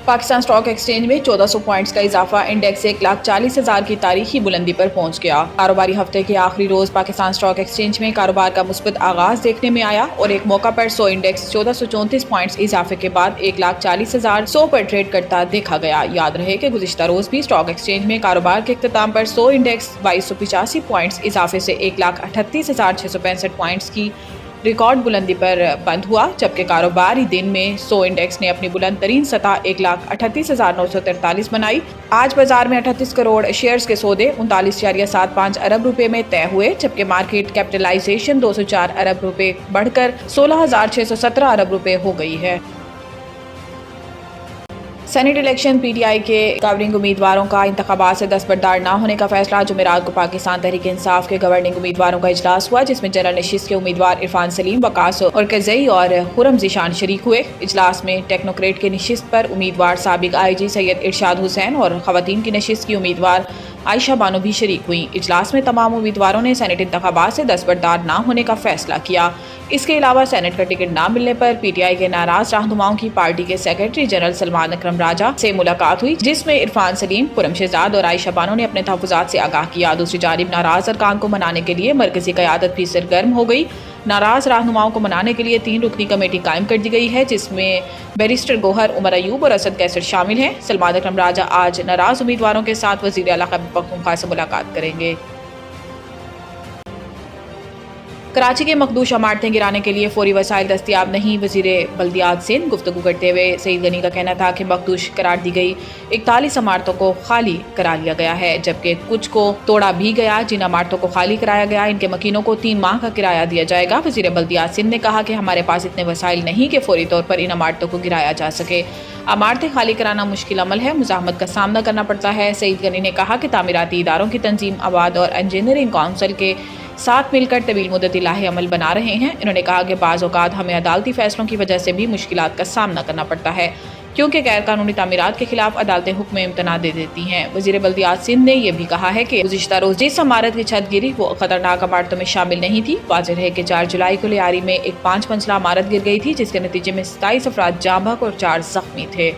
Pakistan stock exchange में 1400 points का इजाफा, इंडेक्स 1,40,000 की तारीखी बुलंदी पर पहुंच गया। कारोबारी हफ्ते के आखिरी रोज पाकिस्तान स्टॉक एक्सचेंज में कारोबार का मुस्बत आगाज देखने में आया और एक मौका पर 100 इंडेक्स 1434 पॉइंट्स इजाफे के बाद 1,40,100 पर ट्रेड करता देखा गया। याद रहे कि गुज़िश्ता रोज भी स्टॉक एक्सचेंज में कारोबार के इख्तिताम पर 100 इंडेक्स 2285 पॉइंट्स इजाफे से 1,38,665 पॉइंट्स की रिकॉर्ड बुलंदी पर बंद हुआ, जबकि कारोबारी दिन में 100 इंडेक्स ने अपनी बुलंद तरीन सतह 1,38,943 बनाई। आज बाजार में 38 करोड़ शेयर्स के सौदे 39.75 अरब रुपए में तय हुए, जबकि मार्केट कैपिटलाइजेशन 204 अरब रुपए बढ़कर 16,617 अरब रुपए हो गई है। सेनेट इलेक्शन पीटीआई के गवर्निंग उम्मीदवारों का इंतखाबात से दस्तबरदार न होने का फैसला। जुमेरात को पाकिस्तान तहरीक इंसाफ के गवर्निंग उम्मीदवारों का इजलास हुआ, जिसमें जनरल नशिस्त के उम्मीदवार इरफान सलीम, वकास और कज़ई और खुरम ज़ीशान शरीक हुए। इजलास में टेक्नोक्रेट की नशिस्त पर उम्मीदवार साबिक IG सैयद इरशाद हुसैन और खवातीन की नशिस्त की उम्मीदवार आयशा बानो भी शरीक हुई। इजलास में तमाम उम्मीदवारों ने सेनेट इंतखाबात से दस्तबरदार न होने का फैसला किया। इसके अलावा सेनेट का टिकट न मिलने पर पीटीआई के नाराज रहनुमाओं की पार्टी के सेक्रेटरी जनरल सलमान अकरम राजा से मुलाकात हुई, जिसमें इरफान सलीम, खुरम शहजाद और आयशा बानो ने अपने तहफ़्फ़ुज़ात से आगाह किया। दूसरी जानिब नाराज अरकान को मनाने के लिए मरकजी क़यादत भी सरगर्म हो गई। नाराज रहनुमाओं को मनाने के लिए 3 रुकनी कमेटी कायम कर दी गई है, जिसमें बैरिस्टर गोहर, उमर अयूब और असद कैसर शामिल हैं। सलमान अकरम राजा आज नाराज उम्मीदवारों के साथ वज़ीर आला खैबर पख्तूनख्वा से मुलाकात करेंगे। कराची के मखदूश इमारतें गिराने के लिए फौरी वसाइल दस्तियाब नहीं, वज़ीर बल्दियात सिंध गुफ्तगू करते हुए सईद गनी का कहना था कि मखदूश करार दी गई 41 इमारतों को खाली करा लिया गया है, जबकि कुछ को तोड़ा भी गया। जिन इमारतों को खाली कराया गया, इनके मकीनों को 3 माह का किराया दिया जाएगा। वज़ीर बल्दियात सिंध ने कहा कि हमारे पास इतने वसाइल नहीं कि फौरी तौर पर इन इमारतों को गिराया जा सके। इमारतें खाली कराना मुश्किल अमल है, मुज़ाहमत का सामना करना पड़ता है। सईद गनी ने कहा कि तामीराती इदारों की तंजीम आबाद और इंजीनियरिंग काउंसिल के साथ मिलकर तवील मुद्दती लाहे अमल बना रहे हैं। इन्होंने कहा कि बाज़ औक़ात हमें अदालती फैसलों की वजह से भी मुश्किलात का सामना करना पड़ता है, क्योंकि गैर कानूनी तामीरात के खिलाफ अदालतें हुक्म इम्तना दे देती हैं। वज़ीर बल्दियात सिंध ने यह भी कहा है कि गुज़िश्ता रोज़ जिस इमारत की छत गिरी वो खतरनाक इमारतों में शामिल नहीं थी। वाज़ेह है कि 4 जुलाई को लियारी में एक 5 मंजिला इमारत गिर गई थी, जिसके नतीजे में 27 अफराद जाँ बहक और 4 जख्मी थे।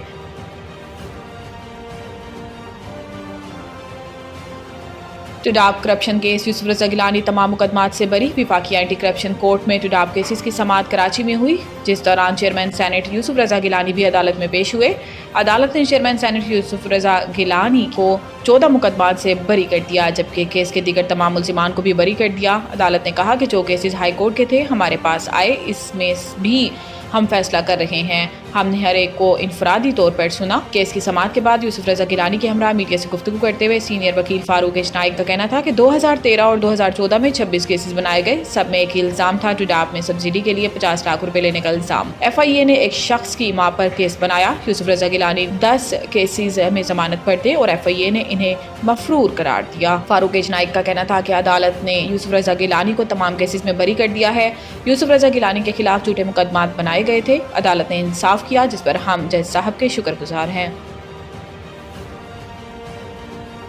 टुडाब करप्शन केस, यूसुफ रज़ा गिलानी तमाम मुकदमात से बरी। वफाकी एंटी करप्शन कोर्ट में टुडाब केसेस की समाअत कराची में हुई, जिस दौरान चेयरमैन सेनेट यूसुफ रज़ा गिलानी भी अदालत में पेश हुए। अदालत ने चेयरमैन सेनेट यूसुफ रज़ा गिलानी को 14 मुकदमात से बरी कर दिया, जबकि केस के दीगर तमाम मुल्ज़िमान को भी बरी कर दिया। अदालत ने कहा कि जो केसेस हाई कोर्ट के थे हमारे पास आए, इसमें भी हम फैसला कर रहे हैं। हमने हर एक को इनफरादी तौर पर सुना। केस की समाअत के बाद यूसुफ रज़ा गिलानी के हमरा मीडिया से गुफ्तगू करते हुए सीनियर वकील फारूक नाइक का कहना था कि 2013 और 2014 में 26 केसेस बनाए गए। सब में एक ही इल्ज़ाम था, टुडाब में सब्सिडी के लिए 50 लाख रुपए लेने का इल्ज़ाम। FIA ने एक शख्स की मां पर केस बनाया। यूसुफ रज़ा गिलानी 10 केसेस में जमानत पर थे और FIA ने इन्हें मफरूर करार दिया। फारूक नाइक का कहना था कि अदालत ने यूसुफ रज़ा गिलानी को तमाम केसेस में बरी कर दिया है। यूसुफ रज़ा गिलानी के खिलाफ झूठे मुकदमात बनाए गए थे। अदालत ने इंसाफ किया, जिस पर हम जज साहब के शुक्रगुजार हैं।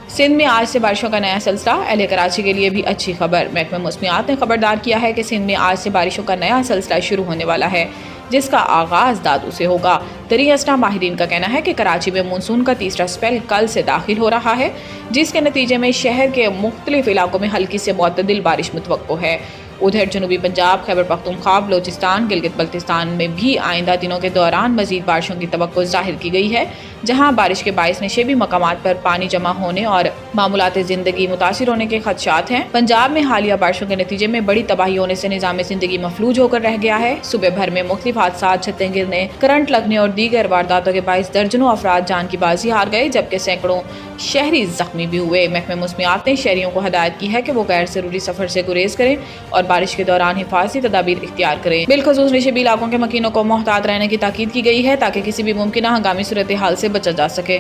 सिंध में आज से बारिशों का नया सिलसिला, अहले कराची के लिए भी अच्छी खबर। महकमा मौसमियात ने खबरदार किया है कि सिंध में आज से बारिशों का नया सिलसिला शुरू होने वाला है, जिसका आगाज दादू से होगा। तरी असना माहिरीन का कहना है कि कराची में मानसून का तीसरा स्पेल कल से दाखिल हो रहा है, जिसके नतीजे में शहर के मुख्तलिफ इलाकों में हल्की से मुतदिल बारिश मुतवक्को है। उधर जनूबी पंजाब, खैबर पख्तूनख्वा, बलोचिस्तान, गिलगित बल्तिस्तान में भी आइंदा दिनों के दौरान मजीद बारिशों की तवक्को जाहिर की गई है, जहां बारिश के बायस नशेबी मकामात पर पानी जमा होने और मामूलात जिंदगी मुतासिर होने के खदशात हैं। पंजाब में हालिया बारिशों के नतीजे में बड़ी तबाही होने से निज़ाम जिंदगी मफलूज होकर रह गया है। सुबह भर में मुख्तलिफ हादसात, छतें गिरने, करंट लगने और दीगर वारदातों के बायस दर्जनों अफराद जान की बाजी हार गए, जबकि सैकड़ों शहरी जख्मी भी हुए। महकमा मौसमियात ने शहरियों को हदायत की है कि वो गैर जरूरी सफर से गुरेज करें और बारिश के दौरान हिफाजती तदाबीर इख्तियार करें। बिलखसूस नशेबी इलाकों के मकीनों को मोहतात रहने की ताकीद की गई है, ताकि किसी भी मुमकिन हंगामी सूरत हाल से बचा जा सके।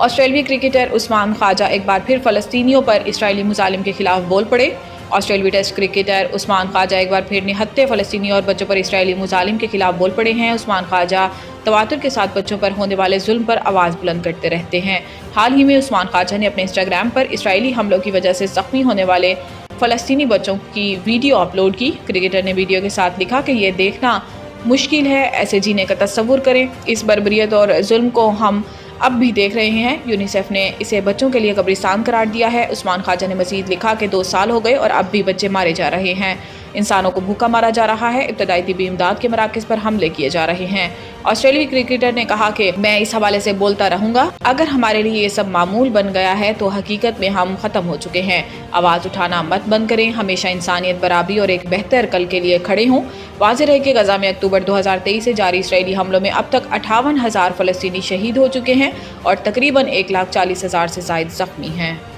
ऑस्ट्रेलियाई क्रिकेटर उस्मान ख्वाजा एक बार फिर फ़लस्तीनियों पर इसराइली मुजालिम के खिलाफ बोल पड़े। ऑस्ट्रेलियाई टेस्ट क्रिकेटर उस्मान ख्वाजा एक बार फिर निहत्थे फ़लस्तीनी और बच्चों पर इसराइली मुजालिम के खिलाफ बोल पड़े हैं। उस्मान ख्वाजा तवातुर के साथ बच्चों पर होने वाले जुल्म पर आवाज़ बुलंद करते रहते हैं। हाल ही में उस्मान ख्वाजा ने अपने इंस्टाग्राम पर इसराइली हमलों की वजह से ज़ख्मी होने वाले फ़लस्तीनी बच्चों की वीडियो अपलोड की। क्रिकेटर ने वीडियो के साथ लिखा कि ये देखना मुश्किल है, ऐसे जीने का तस्वुर करें। इस बर्बरियत और जुल्म को हम अब भी देख रहे हैं। यूनिसेफ ने इसे बच्चों के लिए कब्रिस्तान करार दिया है। उस्मान ख्वाजा ने मजीद लिखा कि 2 साल हो गए और अब भी बच्चे मारे जा रहे हैं। इंसानों को भूखा मारा जा रहा है। इब्तदाई तिब्बी इमदाद के मराकज़ पर हमले किए जा रहे हैं। ऑस्ट्रेलियाई क्रिकेटर ने कहा कि मैं इस हवाले से बोलता रहूंगा। अगर हमारे लिए ये सब मामूल बन गया है तो हकीकत में हम ख़त्म हो चुके हैं। आवाज़ उठाना मत बंद करें। हमेशा इंसानियत, बराबरी और एक बेहतर कल के लिए खड़े हों। वाज़ेह है कि गज़ा में अक्टूबर 2023 से जारी इसराइली हमलों में अब तक 58,000 फ़लस्तीनी शहीद हो चुके हैं और तकरीबन 1,40,000 से ज़ायद ज़ख्मी हैं।